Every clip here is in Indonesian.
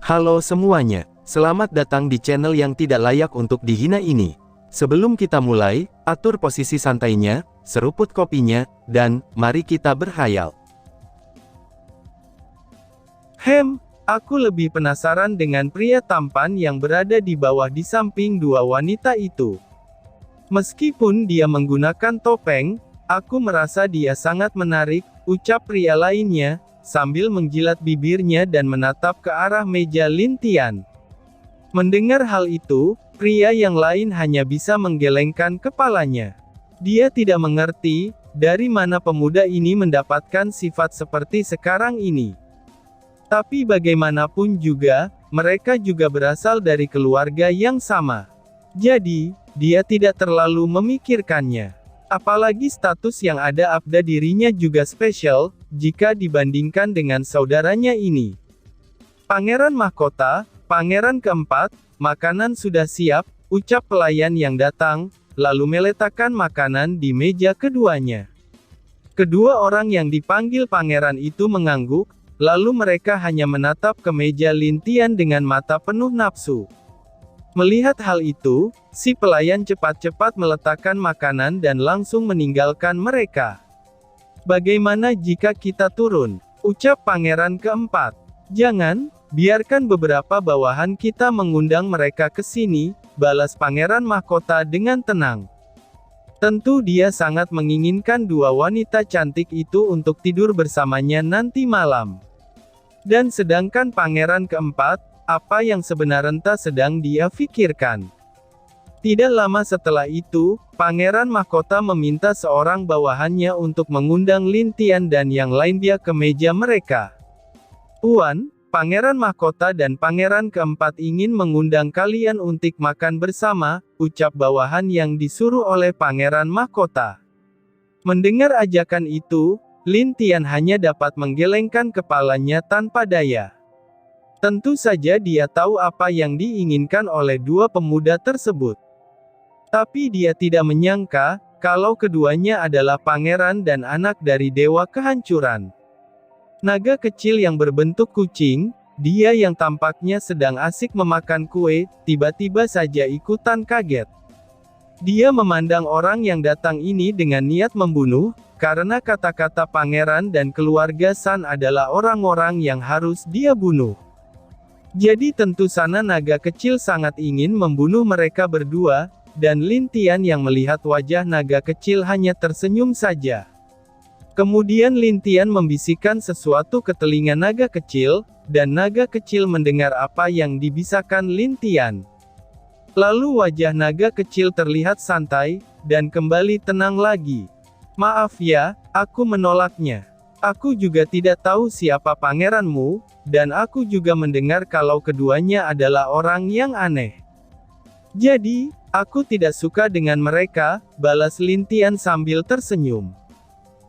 Halo semuanya, selamat datang di channel yang tidak layak untuk dihina ini. Sebelum kita mulai, atur posisi santainya, seruput kopinya, dan mari kita berkhayal. Aku lebih penasaran dengan pria tampan yang berada di bawah di samping dua wanita itu. Meskipun dia menggunakan topeng, aku merasa dia sangat menarik, ucap pria lainnya, sambil menjilat bibirnya dan menatap ke arah meja Lin Tian. Mendengar hal itu, pria yang lain hanya bisa menggelengkan kepalanya. Dia tidak mengerti, dari mana pemuda ini mendapatkan sifat seperti sekarang ini. Tapi bagaimanapun juga, mereka juga berasal dari keluarga yang sama. Jadi, dia tidak terlalu memikirkannya. Apalagi status yang ada pada dirinya juga spesial, jika dibandingkan dengan saudaranya ini. Pangeran Mahkota, pangeran keempat, makanan sudah siap, ucap pelayan yang datang, lalu meletakkan makanan di meja keduanya. Kedua orang yang dipanggil pangeran itu mengangguk, lalu mereka hanya menatap ke meja Lin Tian dengan mata penuh nafsu. Melihat hal itu, si pelayan cepat-cepat meletakkan makanan dan langsung meninggalkan mereka. Bagaimana jika kita turun? Ucap pangeran keempat. Jangan, biarkan beberapa bawahan kita mengundang mereka ke sini, balas pangeran mahkota dengan tenang. Tentu dia sangat menginginkan dua wanita cantik itu untuk tidur bersamanya nanti malam. Dan sedangkan pangeran keempat, apa yang sebenarnya sedang dia pikirkan? Tidak lama setelah itu, pangeran mahkota meminta seorang bawahannya untuk mengundang Lin Tian dan yang lain dia ke meja mereka. Puan, pangeran mahkota dan pangeran keempat ingin mengundang kalian untuk makan bersama, ucap bawahan yang disuruh oleh pangeran mahkota. Mendengar ajakan itu, Lin Tian hanya dapat menggelengkan kepalanya tanpa daya. Tentu saja dia tahu apa yang diinginkan oleh dua pemuda tersebut. Tapi dia tidak menyangka, kalau keduanya adalah pangeran dan anak dari dewa kehancuran. Naga kecil yang berbentuk kucing, dia yang tampaknya sedang asik memakan kue, tiba-tiba saja ikutan kaget. Dia memandang orang yang datang ini dengan niat membunuh, karena kata-kata pangeran dan keluarga San adalah orang-orang yang harus dia bunuh. Jadi tentu sana naga kecil sangat ingin membunuh mereka berdua, dan Lin Tian yang melihat wajah naga kecil hanya tersenyum saja. Kemudian Lin Tian membisikkan sesuatu ke telinga naga kecil, dan naga kecil mendengar apa yang dibisakan Lin Tian. Lalu wajah naga kecil terlihat santai, dan kembali tenang lagi. Maaf ya, aku menolaknya. Aku juga tidak tahu siapa pangeranmu, dan aku juga mendengar kalau keduanya adalah orang yang aneh. Jadi, aku tidak suka dengan mereka, balas Lin Tian sambil tersenyum.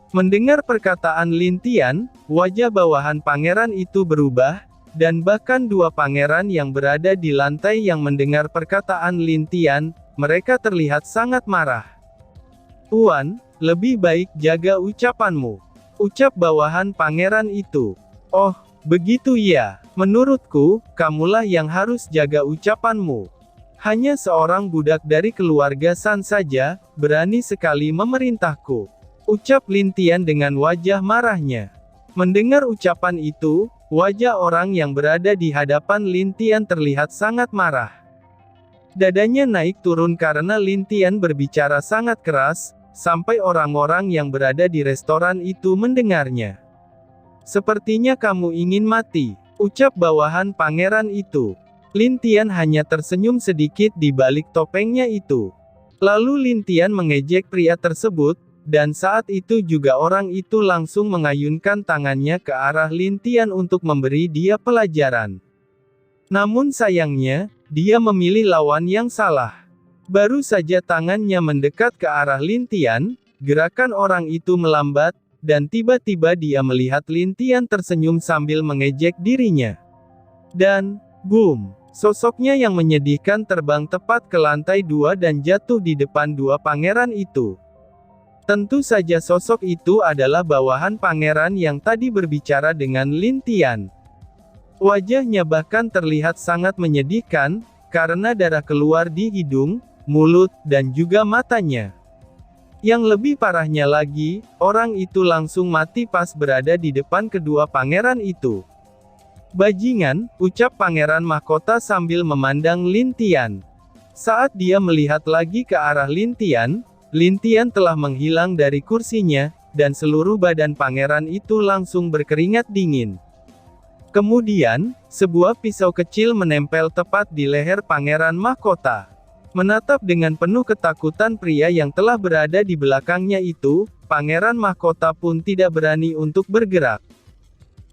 Mendengar perkataan Lin Tian, wajah bawahan pangeran itu berubah, dan bahkan dua pangeran yang berada di lantai yang mendengar perkataan Lin Tian, mereka terlihat sangat marah. Tuan, lebih baik jaga ucapanmu, ucap bawahan pangeran itu. Oh, begitu ya, menurutku, kamulah yang harus jaga ucapanmu. Hanya seorang budak dari keluarga San saja, berani sekali memerintahku, ucap Lin Tian dengan wajah marahnya. Mendengar ucapan itu, wajah orang yang berada di hadapan Lin Tian terlihat sangat marah. Dadanya naik turun karena Lin Tian berbicara sangat keras, sampai orang-orang yang berada di restoran itu mendengarnya. Sepertinya kamu ingin mati, ucap bawahan pangeran itu. Lin Tian hanya tersenyum sedikit di balik topengnya itu. Lalu Lin Tian mengejek pria tersebut, dan saat itu juga orang itu langsung mengayunkan tangannya ke arah Lin Tian untuk memberi dia pelajaran. Namun sayangnya, dia memilih lawan yang salah. Baru saja tangannya mendekat ke arah Lin Tian, gerakan orang itu melambat, dan tiba-tiba dia melihat Lin Tian tersenyum sambil mengejek dirinya. Dan, boom! Sosoknya yang menyedihkan terbang tepat ke lantai 2 dan jatuh di depan dua pangeran itu. Tentu saja sosok itu adalah bawahan pangeran yang tadi berbicara dengan Lin Tian. Wajahnya bahkan terlihat sangat menyedihkan, karena darah keluar di hidung, mulut, dan juga matanya. Yang lebih parahnya lagi, orang itu langsung mati pas berada di depan kedua pangeran itu. "Bajingan," ucap Pangeran Mahkota sambil memandang Lin Tian. Saat dia melihat lagi ke arah Lin Tian telah menghilang dari kursinya, dan seluruh badan pangeran itu langsung berkeringat dingin. Kemudian, sebuah pisau kecil menempel tepat di leher Pangeran Mahkota. Menatap dengan penuh ketakutan pria yang telah berada di belakangnya itu, Pangeran Mahkota pun tidak berani untuk bergerak.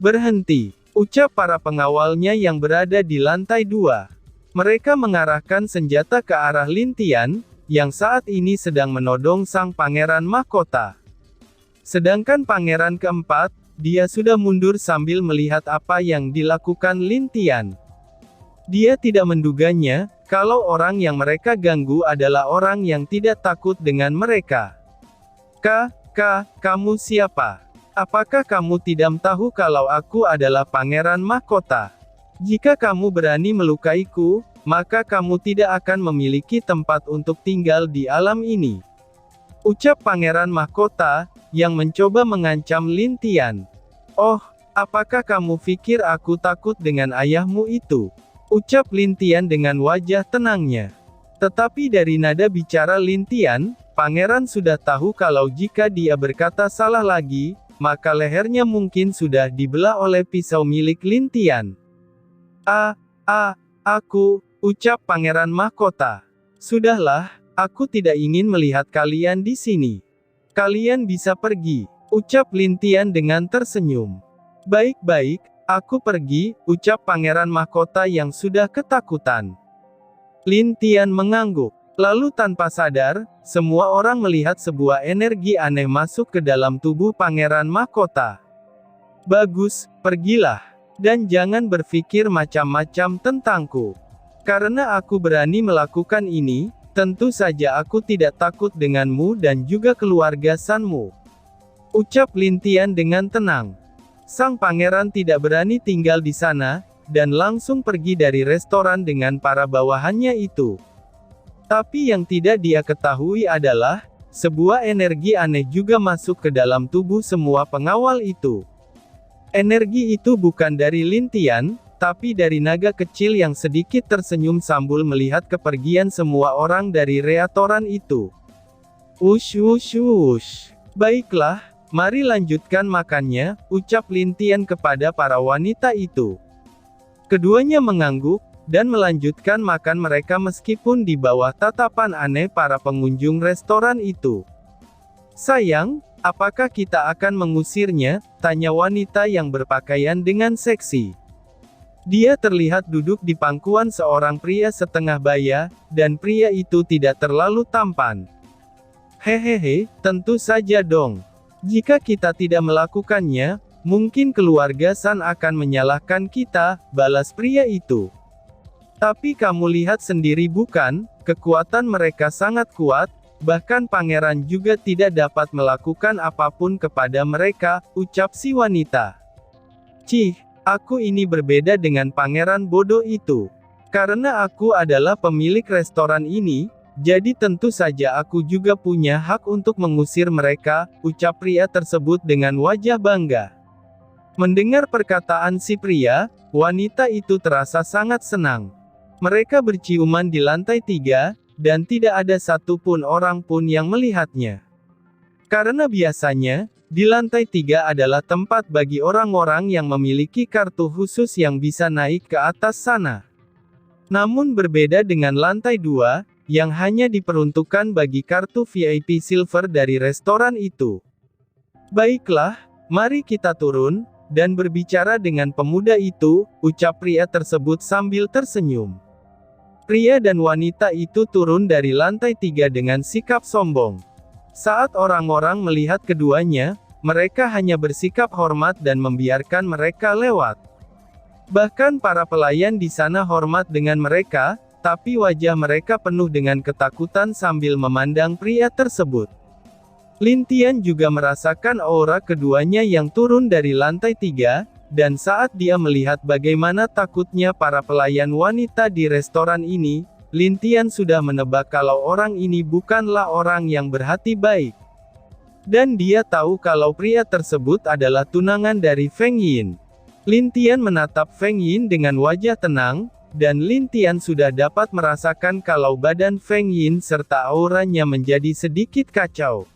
"Berhenti," ucap para pengawalnya yang berada di lantai 2. Mereka mengarahkan senjata ke arah Lin Tian, yang saat ini sedang menodong sang Pangeran Mahkota. Sedangkan pangeran keempat, dia sudah mundur sambil melihat apa yang dilakukan Lin Tian. Dia tidak menduganya, kalau orang yang mereka ganggu adalah orang yang tidak takut dengan mereka. Kamu siapa? Apakah kamu tidak tahu kalau aku adalah Pangeran Mahkota? Jika kamu berani melukaiku, maka kamu tidak akan memiliki tempat untuk tinggal di alam ini." Ucap Pangeran Mahkota, yang mencoba mengancam Lin Tian. "Oh, apakah kamu pikir aku takut dengan ayahmu itu?" Ucap Lin Tian dengan wajah tenangnya. Tetapi dari nada bicara Lin Tian, pangeran sudah tahu kalau jika dia berkata salah lagi, maka lehernya mungkin sudah dibelah oleh pisau milik Lin Tian. Aku, ucap Pangeran Mahkota. "Sudahlah, aku tidak ingin melihat kalian di sini. Kalian bisa pergi," ucap Lin Tian dengan tersenyum. "Baik-baik, aku pergi," ucap Pangeran Mahkota yang sudah ketakutan. Lin Tian mengangguk. Lalu tanpa sadar, semua orang melihat sebuah energi aneh masuk ke dalam tubuh Pangeran Mahkota. "Bagus, pergilah. Dan jangan berpikir macam-macam tentangku. Karena aku berani melakukan ini, tentu saja aku tidak takut denganmu dan juga keluarga Sanmu," ucap Lin Tian dengan tenang. Sang pangeran tidak berani tinggal di sana, dan langsung pergi dari restoran dengan para bawahannya itu. Tapi yang tidak dia ketahui adalah, sebuah energi aneh juga masuk ke dalam tubuh semua pengawal itu. Energi itu bukan dari Lin Tian, tapi dari naga kecil yang sedikit tersenyum sambil melihat kepergian semua orang dari restoran itu. Wush. "Baiklah, mari lanjutkan makannya," ucap Lin Tian kepada para wanita itu. Keduanya mengangguk, dan melanjutkan makan mereka meskipun di bawah tatapan aneh para pengunjung restoran itu. "Sayang, apakah kita akan mengusirnya?" tanya wanita yang berpakaian dengan seksi. Dia terlihat duduk di pangkuan seorang pria setengah baya, dan pria itu tidak terlalu tampan. "Hehehe, tentu saja dong. Jika kita tidak melakukannya, mungkin keluarga San akan menyalahkan kita," balas pria itu. "Tapi kamu lihat sendiri bukan, kekuatan mereka sangat kuat, bahkan pangeran juga tidak dapat melakukan apapun kepada mereka," ucap si wanita. "Cih, aku ini berbeda dengan pangeran bodoh itu. Karena aku adalah pemilik restoran ini, jadi tentu saja aku juga punya hak untuk mengusir mereka," ucap pria tersebut dengan wajah bangga. Mendengar perkataan si pria, wanita itu terasa sangat senang. Mereka berciuman di lantai 3, dan tidak ada satupun orang pun yang melihatnya. Karena biasanya, di lantai 3 adalah tempat bagi orang-orang yang memiliki kartu khusus yang bisa naik ke atas sana. Namun berbeda dengan lantai 2, yang hanya diperuntukkan bagi kartu VIP Silver dari restoran itu. "Baiklah, mari kita turun, dan berbicara dengan pemuda itu," ucap pria tersebut sambil tersenyum. Pria dan wanita itu turun dari lantai 3 dengan sikap sombong. Saat orang-orang melihat keduanya, mereka hanya bersikap hormat dan membiarkan mereka lewat. Bahkan para pelayan di sana hormat dengan mereka, tapi wajah mereka penuh dengan ketakutan sambil memandang pria tersebut. Lin Tian juga merasakan aura keduanya yang turun dari lantai 3, dan saat dia melihat bagaimana takutnya para pelayan wanita di restoran ini, Lin Tian sudah menebak kalau orang ini bukanlah orang yang berhati baik. Dan dia tahu kalau pria tersebut adalah tunangan dari Feng Yin. Lin Tian menatap Feng Yin dengan wajah tenang, dan Lin Tian sudah dapat merasakan kalau badan Feng Yin serta auranya menjadi sedikit kacau.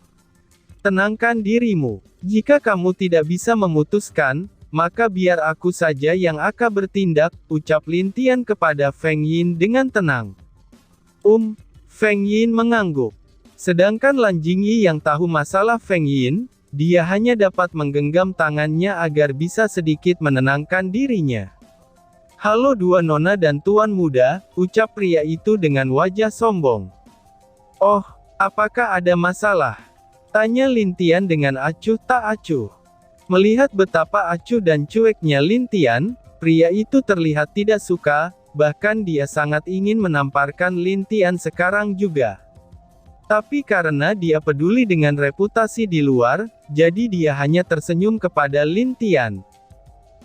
Tenangkan dirimu. Jika kamu tidak bisa memutuskan, maka biar aku saja yang akan bertindak, ucap Lin Tian kepada Feng Yin dengan tenang. Feng Yin mengangguk. Sedangkan Lan Jingyi yang tahu masalah Feng Yin, dia hanya dapat menggenggam tangannya agar bisa sedikit menenangkan dirinya. Halo dua nona dan tuan muda, ucap pria itu dengan wajah sombong. Oh, apakah ada masalah? Tanya Lin Tian dengan acuh tak acuh. Melihat betapa acuh dan cueknya Lin Tian, pria itu terlihat tidak suka, bahkan dia sangat ingin menamparkan Lin Tian sekarang juga. Tapi karena dia peduli dengan reputasi di luar, jadi dia hanya tersenyum kepada Lin Tian.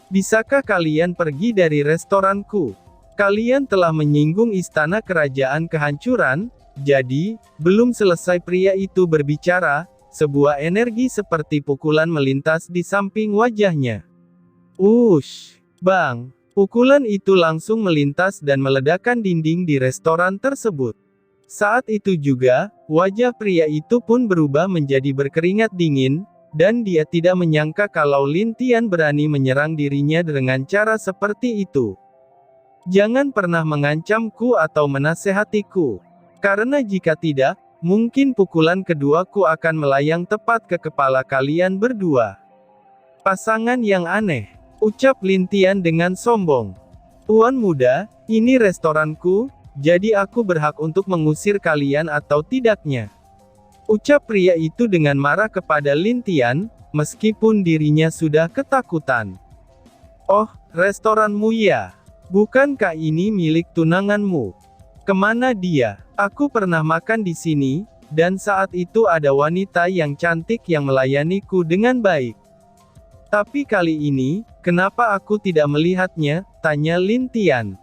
Bisakah kalian pergi dari restoranku? Kalian telah menyinggung istana kerajaan kehancuran, jadi, belum selesai pria itu berbicara, sebuah energi seperti pukulan melintas di samping wajahnya. Wush! Bang! Pukulan itu langsung melintas dan meledakkan dinding di restoran tersebut. Saat itu juga, wajah pria itu pun berubah menjadi berkeringat dingin, dan dia tidak menyangka kalau Lin Tian berani menyerang dirinya dengan cara seperti itu. Jangan pernah mengancamku atau menasehatiku. Karena jika tidak, mungkin pukulan keduaku akan melayang tepat ke kepala kalian berdua. Pasangan yang aneh, ucap Lin Tian dengan sombong. Tuan muda, ini restoranku, jadi aku berhak untuk mengusir kalian atau tidaknya. Ucap pria itu dengan marah kepada Lin Tian, meskipun dirinya sudah ketakutan. Oh, restoranmu ya? Bukankah ini milik tunanganmu? Kemana dia? Aku pernah makan di sini, dan saat itu ada wanita yang cantik yang melayaniku dengan baik. Tapi kali ini, kenapa aku tidak melihatnya? Tanya Lin Tian.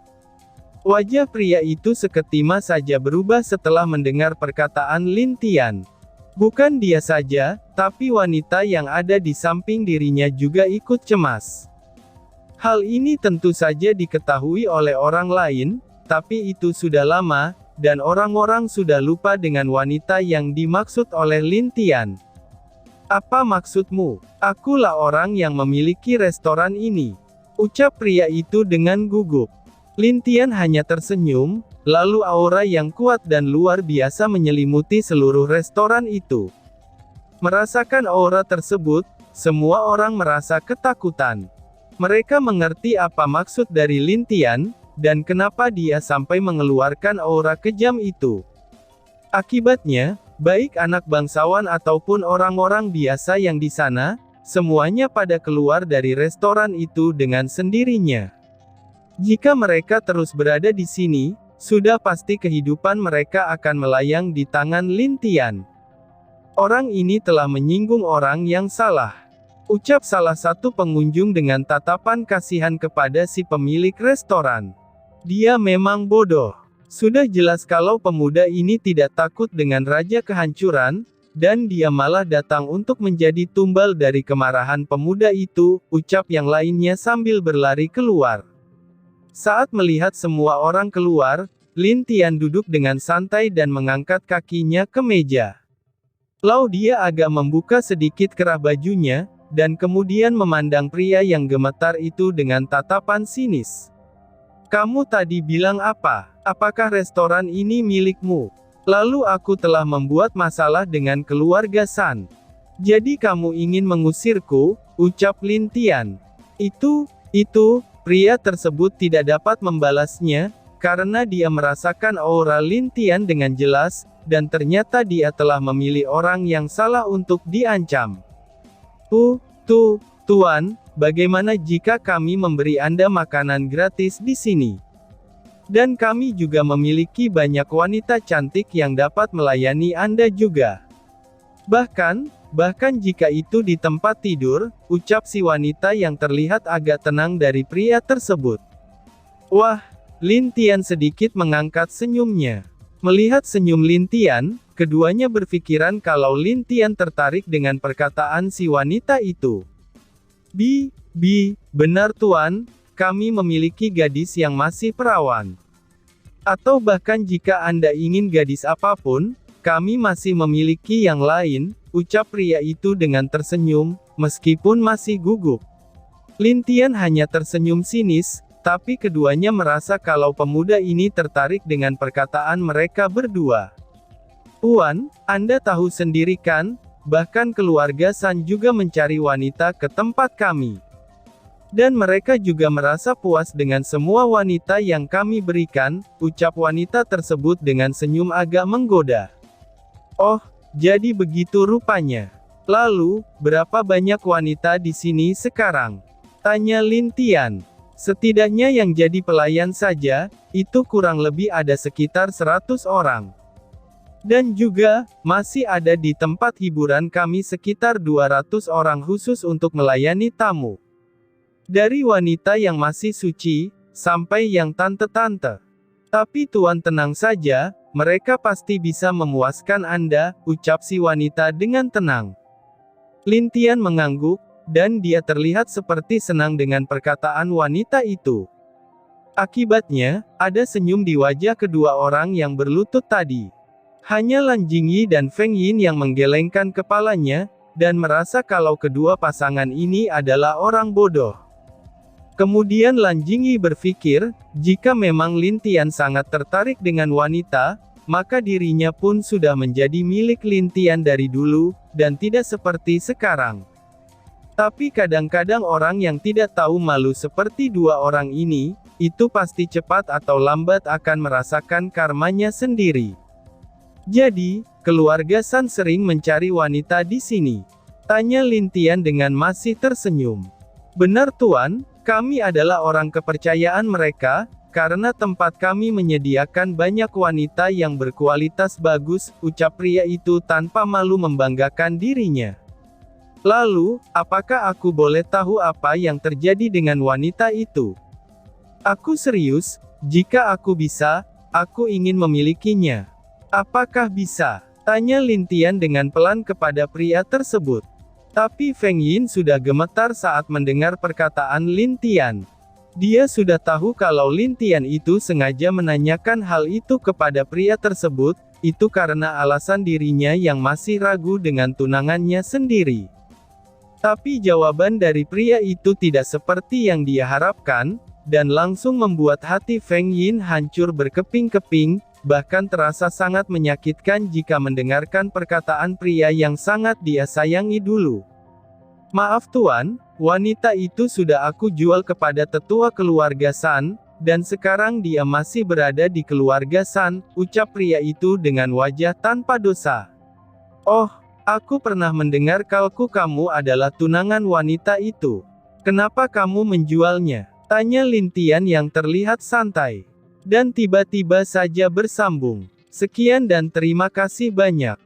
Wajah pria itu seketima saja berubah setelah mendengar perkataan Lin Tian. Bukan dia saja, tapi wanita yang ada di samping dirinya juga ikut cemas. Hal ini tentu saja diketahui oleh orang lain, tapi itu sudah lama, dan orang-orang sudah lupa dengan wanita yang dimaksud oleh Lin Tian. Apa maksudmu? Akulah orang yang memiliki restoran ini. Ucap pria itu dengan gugup. Lin Tian hanya tersenyum, lalu aura yang kuat dan luar biasa menyelimuti seluruh restoran itu. Merasakan aura tersebut, semua orang merasa ketakutan. Mereka mengerti apa maksud dari Lin Tian, dan kenapa dia sampai mengeluarkan aura kejam itu. Akibatnya, baik anak bangsawan ataupun orang-orang biasa yang di sana, semuanya pada keluar dari restoran itu dengan sendirinya. Jika mereka terus berada di sini, sudah pasti kehidupan mereka akan melayang di tangan Lin Tian. Orang ini telah menyinggung orang yang salah. Ucap salah satu pengunjung dengan tatapan kasihan kepada si pemilik restoran. Dia memang bodoh. Sudah jelas kalau pemuda ini tidak takut dengan raja kehancuran, dan dia malah datang untuk menjadi tumbal dari kemarahan pemuda itu, ucap yang lainnya sambil berlari keluar. Saat melihat semua orang keluar, Lin Tian duduk dengan santai dan mengangkat kakinya ke meja. Lalu dia agak membuka sedikit kerah bajunya, dan kemudian memandang pria yang gemetar itu dengan tatapan sinis. Kamu tadi bilang apa? Apakah restoran ini milikmu? Lalu aku telah membuat masalah dengan keluarga San. Jadi kamu ingin mengusirku? Ucap Lin Tian. Itu, pria tersebut tidak dapat membalasnya, karena dia merasakan aura Lin Tian dengan jelas, dan ternyata dia telah memilih orang yang salah untuk diancam. Tuan, bagaimana jika kami memberi Anda makanan gratis di sini? Dan kami juga memiliki banyak wanita cantik yang dapat melayani Anda juga. Bahkan jika itu di tempat tidur, ucap si wanita yang terlihat agak tenang dari pria tersebut. Wah, Lin Tian sedikit mengangkat senyumnya. Melihat senyum Lin Tian, keduanya berpikiran kalau Lin Tian tertarik dengan perkataan si wanita itu. Benar tuan, kami memiliki gadis yang masih perawan. Atau bahkan jika Anda ingin gadis apapun, kami masih memiliki yang lain, ucap pria itu dengan tersenyum, meskipun masih gugup. Lin Tian hanya tersenyum sinis, tapi keduanya merasa kalau pemuda ini tertarik dengan perkataan mereka berdua. Tuan, Anda tahu sendiri kan, bahkan keluarga San juga mencari wanita ke tempat kami. Dan mereka juga merasa puas dengan semua wanita yang kami berikan, ucap wanita tersebut dengan senyum agak menggoda. Oh, jadi begitu rupanya. Lalu, berapa banyak wanita di sini sekarang? Tanya Lin Tian. Setidaknya yang jadi pelayan saja, itu kurang lebih ada sekitar 100 orang. Dan juga, masih ada di tempat hiburan kami sekitar 200 orang khusus untuk melayani tamu. Dari wanita yang masih suci, sampai yang tante-tante. Tapi tuan tenang saja, mereka pasti bisa memuaskan Anda, ucap si wanita dengan tenang. Lin Tian mengangguk, dan dia terlihat seperti senang dengan perkataan wanita itu. Akibatnya, ada senyum di wajah kedua orang yang berlutut tadi. Hanya Lan Jingyi dan Feng Yin yang menggelengkan kepalanya, dan merasa kalau kedua pasangan ini adalah orang bodoh. Kemudian Lan Jingyi berpikir, jika memang Lin Tian sangat tertarik dengan wanita, maka dirinya pun sudah menjadi milik Lin Tian dari dulu, dan tidak seperti sekarang. Tapi kadang-kadang orang yang tidak tahu malu seperti dua orang ini, itu pasti cepat atau lambat akan merasakan karmanya sendiri. Jadi, keluarga San sering mencari wanita di sini. Tanya Lin Tian dengan masih tersenyum. Benar tuan, kami adalah orang kepercayaan mereka, karena tempat kami menyediakan banyak wanita yang berkualitas bagus, ucap pria itu tanpa malu membanggakan dirinya. Lalu, apakah aku boleh tahu apa yang terjadi dengan wanita itu? Aku serius, jika aku bisa, aku ingin memilikinya. Apakah bisa? Tanya Lin Tian dengan pelan kepada pria tersebut. Tapi Feng Yin sudah gemetar saat mendengar perkataan Lin Tian. Dia sudah tahu kalau Lin Tian itu sengaja menanyakan hal itu kepada pria tersebut, itu karena alasan dirinya yang masih ragu dengan tunangannya sendiri. Tapi jawaban dari pria itu tidak seperti yang dia harapkan, dan langsung membuat hati Feng Yin hancur berkeping-keping, bahkan terasa sangat menyakitkan jika mendengarkan perkataan pria yang sangat dia sayangi dulu. Maaf tuan, wanita itu sudah aku jual kepada tetua keluarga San, dan sekarang dia masih berada di keluarga San, ucap pria itu dengan wajah tanpa dosa. Oh, aku pernah mendengar kalau kamu adalah tunangan wanita itu. Kenapa kamu menjualnya? Tanya Lin Tian yang terlihat santai. Dan tiba-tiba saja bersambung. Sekian dan terima kasih banyak.